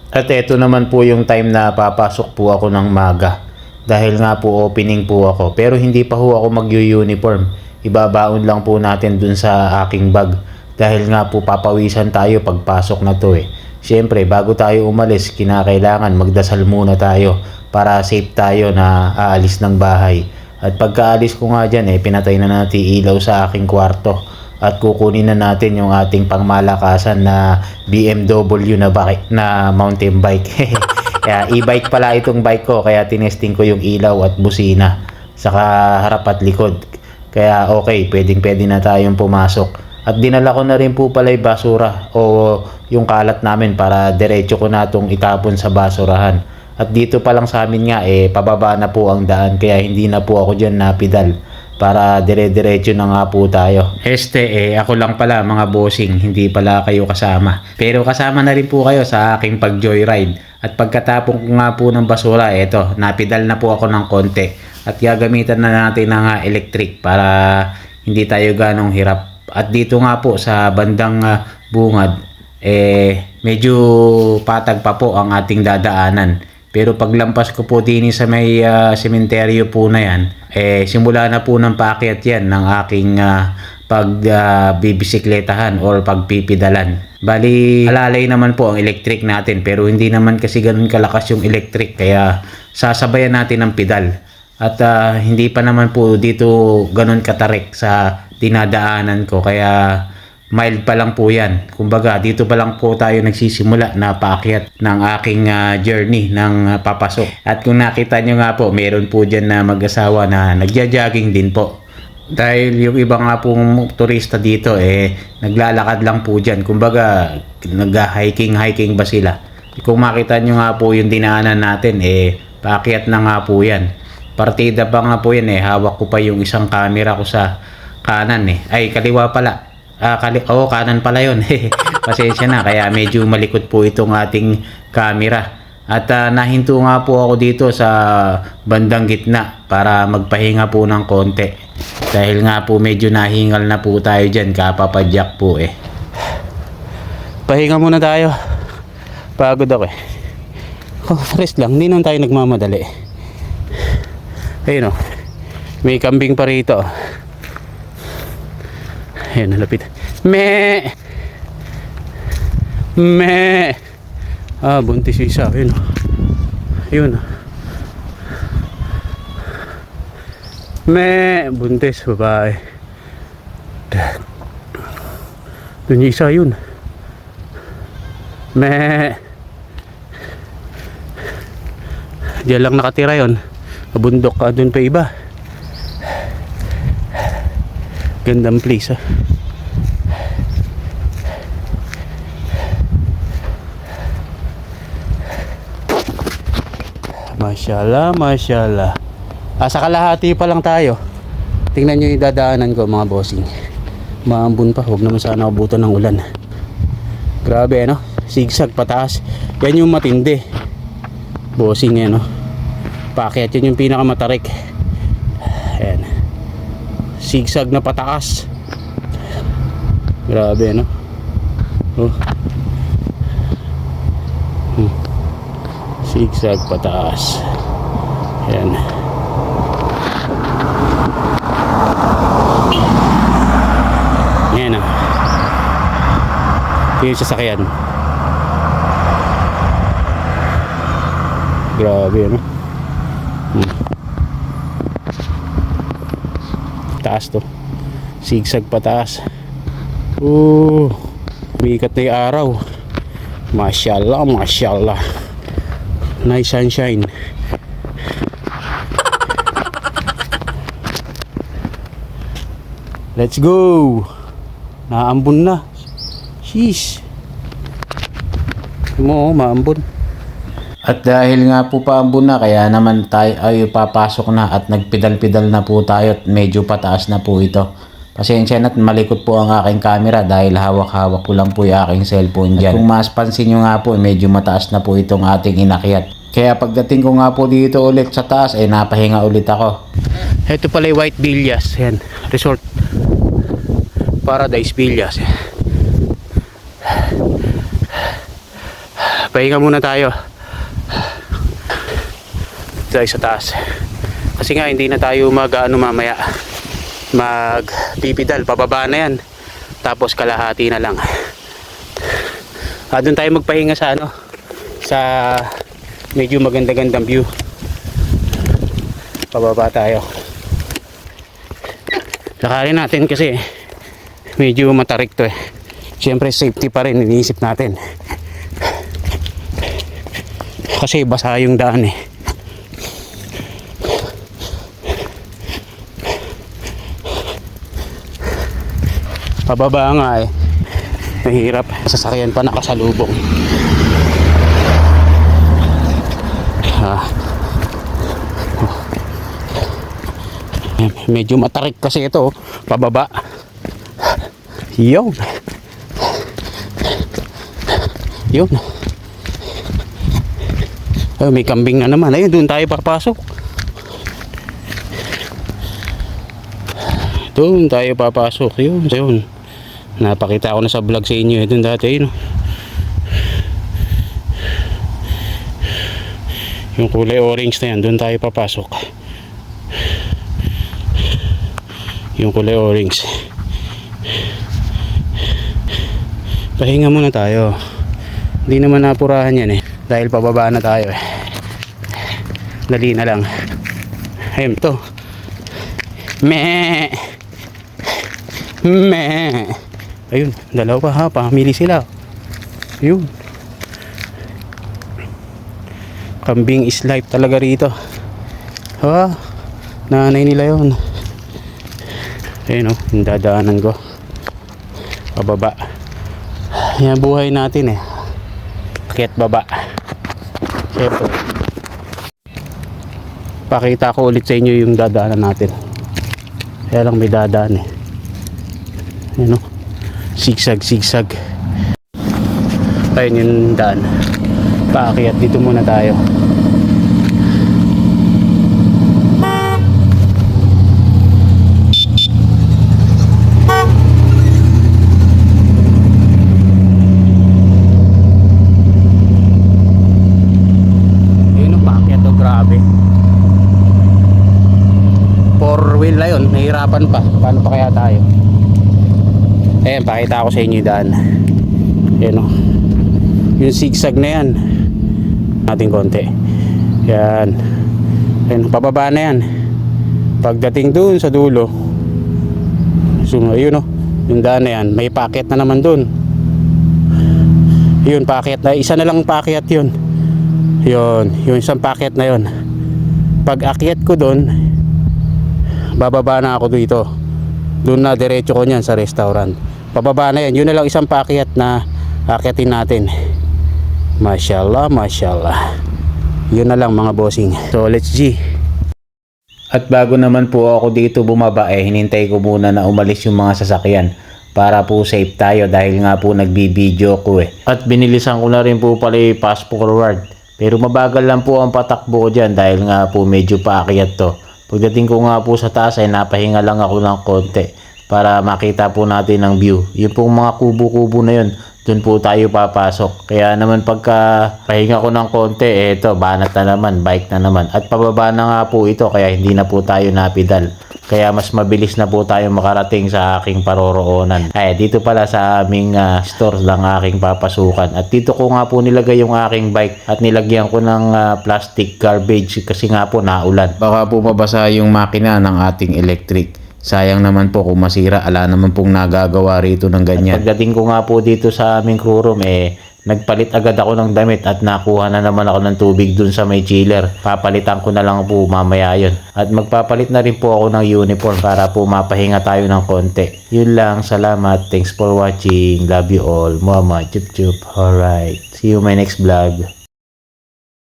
At eto naman po yung time na papasok po ako ng maga. Dahil nga po opening po ako. Pero hindi pa po ako mag-uniform. Ibabaon lang po natin dun sa aking bag. Dahil nga po papawisan tayo pagpasok na to eh. Siyempre bago tayo umalis, kinakailangan magdasal muna tayo para safe tayo na aalis ng bahay. At pagkaalis ko nga dyan pinatay na natin ilaw sa aking kwarto. At kukunin na natin yung ating pangmalakasan na BMW na mountain bike. Kaya e-bike pala itong bike ko, kaya tinesting ko yung ilaw at busina saka harap at likod. Kaya okay, pwede na tayong pumasok. At dinala ko na rin po pala yung basura o yung kalat namin para diretso ko na itong itapon sa basurahan. At dito pa lang sa amin nga pababa na po ang daan, kaya hindi na po ako dyan napidal para dire-diretso na nga po tayo. Ako lang pala mga bossing, hindi pala kayo kasama. Pero kasama na rin po kayo sa aking pag-joyride. At pagkatapon ko nga po ng basura, napidal na po ako ng konti. At gagamitan na natin ng electric para hindi tayo ganong hirap. At dito nga po sa bandang bungad, medyo patag pa po ang ating dadaanan. Pero paglampas ko po din sa may sementeryo po na yan, simula na po ng paakyat yan ng aking pagbibisikletahan or pagpipidalan. Bali, alalay naman po ang electric natin, pero hindi naman kasi ganun kalakas yung electric, kaya sasabayan natin ang pedal. At hindi pa naman po dito ganun katarik sa dinadaanan ko, kaya mild pa lang po yan. Kumbaga dito pa lang po tayo nagsisimula na paakyat ng aking journey ng papasok. At kung nakita nyo nga po, meron po dyan na mag-asawa na nagja-jogging din po. Dahil yung iba nga pong turista dito naglalakad lang po dyan. Kumbaga nag-hiking ba sila. Kung makita nyo nga po yung dinaanan natin paakyat na nga po yan. Partida pa nga po yan hawak ko pa yung isang camera ko sa kanan ay kaliwa pala. Kanan pala yun. Pasensya na, kaya medyo malikot po itong ating camera. At nahinto nga po ako dito sa bandang gitna para magpahinga po ng konti. Dahil nga po medyo nahingal na po tayo dyan, kapapadyak po Pahinga muna tayo. Pagod ako rest lang, hindi naman tayo nagmamadali. Ayun may kambing pa rito. Ayan, nalapit. Me. Buntis yung isa. Ayun. Buntis, babae. Doon yung isa, yun. Diyan lang nakatira yun. Bundok ka, doon pa iba. Gandang place Mashallah. Sa kalahati pa lang tayo. Tingnan nyo yung dadaanan ko mga bossing. Maambun pa, huwag naman sana abutan ng ulan. Grabe sigsag pataas. Yan yung matindi bossing paakyat yan yung pinakamatarik. Ayan, sigsag na pataas. Grabe sigsag pataas. Ayan. Ayan yung sasakyan. Grabe taas to, sigsag pataas. Umiikat na yung araw. Mashallah. Nice sunshine. Let's go. Naambon na. Sheesh. Maambon. At dahil nga po paambon na, kaya naman tayo ay papasok na at nagpidal-pidal na po tayo at medyo pataas na po ito. Pasensya na't malikot po ang aking camera dahil hawak-hawak ko lang po yung aking cellphone dyan. At kung maspansin nyo nga po, medyo mataas na po itong ating inakyat. Kaya pagdating ko nga po dito ulit sa taas, napahinga ulit ako. Ito pala yung White Villas. Yan, resort. Paradise Villas. Pahinga muna tayo. Tayo sa taas. Kasi nga hindi na tayo mamaya. Magpipidal, pababa na yan. Tapos kalahati na lang. Doon tayo magpahinga sa sa medyo maganda-gandang view. Pababa tayo. Lakarin natin kasi medyo matarik to eh. Siyempre safety pa rin iniisip natin. Kasi basa yung daan eh. Pababa nga eh. Mahirap. Sasakyan pa nakasalubong. Medyo matarik kasi ito. Pababa. Yun. Yun. Oh, may kambing na naman. Ayun, doon tayo papasok. Doon tayo papasok. Yun, yun. Napakita ko na sa vlog sa inyo. Doon dati, yun. Yung kulay orange na yan, doon tayo papasok. Yung kulay orange. Pahinga muna tayo. Hindi naman napurahan yan eh. Dahil pababa na tayo eh. Dali na lang. Ayun to. Meh. Meh. Ayun, dalawa ha. Pamili sila. Ayun. Kambing is life talaga rito. Ha? Nanay nila yun. Ayun o, yung dadaanan ko. Pababa. Yan buhay natin eh. Akyat baba. Siyempre. Pakita ko ulit sa inyo yung dadaanan natin. Kaya lang may dadaan eh. Ayun o. Sigsag, sigsag. Ayun yung daan. Paakyat dito muna tayo. Nahirapan pa. Paano pa kaya tayo? Ayan, pakita ko sa inyo yung daan. Ayan o. Yung zigzag na yan. Natin konti. Yan. Ayan, pababa na yan. Pagdating dun sa dulo. So, ayun o. Yung daan na yan. May packet na naman dun. Yun, packet na. Isa na lang packet yun. Yun. Yung isang packet na yun. Pag akyat ko dun, bababa na ako dito. Doon na diretso ko niyan sa restaurant. Pababa na yan. Yun na lang isang paakyat na akyatin natin. Mashallah, mashallah. Yun na lang mga bossing. So let's G. At bago naman po ako dito bumaba hinintay ko muna na umalis yung mga sasakyan para po safe tayo dahil nga po nagbibideo ko eh. At binilisan ko na rin po pala fast forward. Pero mabagal lang po ang patakbo ko dyan dahil nga po medyo paakyat to. Pagdating ko nga po sa taas ay napahinga lang ako ng konti para makita po natin ang view. Yung pong mga kubo-kubo na yun, dun po tayo papasok. Kaya naman pagka pahinga ko ng konti, eto, banat na naman, bike na naman. At pababa na nga po ito kaya hindi na po tayo napidal. Kaya mas mabilis na po tayo makarating sa aking paroroonan. Ay, dito pala sa aming store lang aking papasukan. At dito ko nga po nilagay yung aking bike at nilagyan ko ng plastic garbage kasi nga po naulan. Baka po mabasa yung makina ng ating electric. Sayang naman po kung masira, ala naman pong nagagawa rito ng ganyan. At pagdating ko nga po dito sa aming crew room, nagpalit agad ako ng damit at nakuha na naman ako ng tubig dun sa may chiller. Papalitan ko na lang po mamaya yun. At magpapalit na rin po ako ng uniform para po mapahinga tayo ng konti. Yun lang, salamat. Thanks for watching. Love you all. Mama, chup chup. Alright. See you my next vlog.